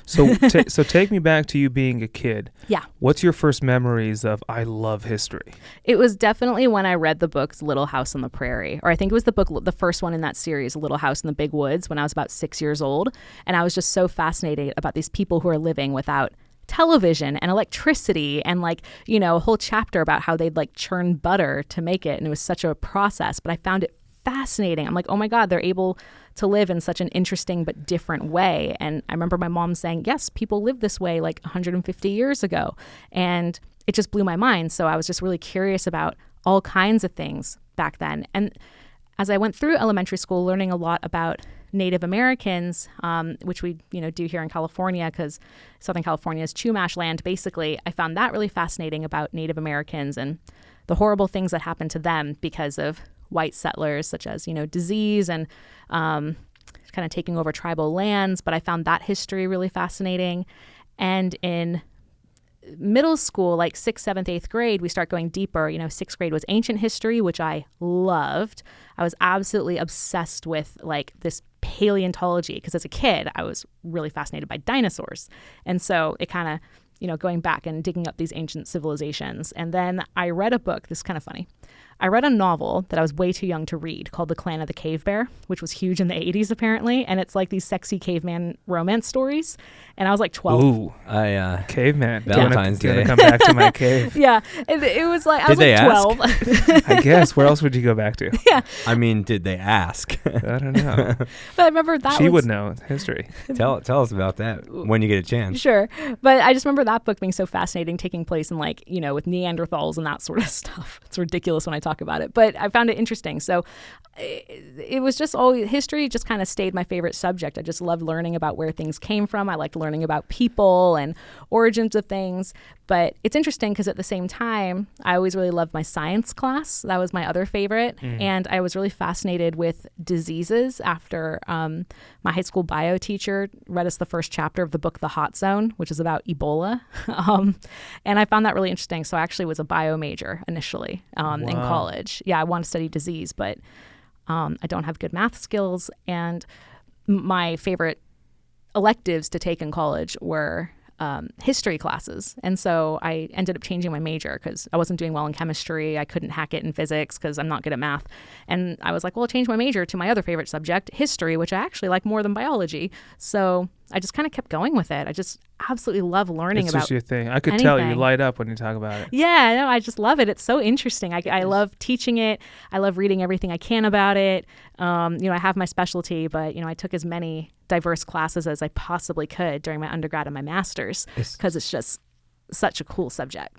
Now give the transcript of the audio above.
So take me back to you being a kid. Yeah. What's your first memories of I love history? It was definitely when I read the book Little House on the Prairie, or I think it was the first one in that series, Little House in the Big Woods, when I was about 6 years old. And I was just so fascinated about these people who are living without television and electricity, and a whole chapter about how they'd churn butter to make it. And it was such a process, but I found it fascinating. I'm like, oh my God, they're able to live in such an interesting but different way. And I remember my mom saying, yes, people lived this way 150 years ago. And it just blew my mind. So I was just really curious about all kinds of things back then. And as I went through elementary school, learning a lot about Native Americans, which we do here in California, because Southern California is Chumash land, basically, I found that really fascinating about Native Americans and the horrible things that happened to them because of white settlers, such as, disease and kind of taking over tribal lands. But I found that history really fascinating. And in middle school, 6th, 7th, 8th grade, we start going deeper. 6th grade was ancient history, which I loved. I was absolutely obsessed with this paleontology, because as a kid, I was really fascinated by dinosaurs. And so it kind of, going back and digging up these ancient civilizations. And then I read a book. This is kind of funny. I read a novel that I was way too young to read called The Clan of the Cave Bear, which was huge in the 80s apparently. And it's these sexy caveman romance stories. And I was 12. Ooh, caveman. Valentine's Do you Day. want to come back to my cave? Yeah. It was I was Did they 12. I guess. Where else would you go back to? Yeah. I mean, did they ask? I don't know. But I remember that She would know history. Tell us about that when you get a chance. Sure. But I just remember that book being so fascinating, taking place in with Neanderthals and that sort of stuff. It's ridiculous when I talk about it, but I found it interesting. So it was just history just kind of stayed my favorite subject. I just loved learning about where things came from. I liked learning about people and origins of things. But it's interesting because at the same time, I always really loved my science class. That was my other favorite. And I was really fascinated with diseases after my high school bio teacher read us the first chapter of the book The Hot Zone, which is about Ebola. And I found that really interesting. So I actually was a bio major initially in college. Yeah, I want to study disease, but I don't have good math skills. And my favorite electives to take in college were history classes. And so I ended up changing my major because I wasn't doing well in chemistry. I couldn't hack it in physics because I'm not good at math. And I was like, well, I'll change my major to my other favorite subject, history, which I actually like more than biology. So I just kind of kept going with it. I just absolutely love learning It's about just your thing. I could anything. tell you light up when you talk about it. Yeah, no, I just love it. It's so interesting. I love teaching it. I love reading everything I can about it. I have my specialty, but, I took as many diverse classes as I possibly could during my undergrad and my master's because it's just such a cool subject.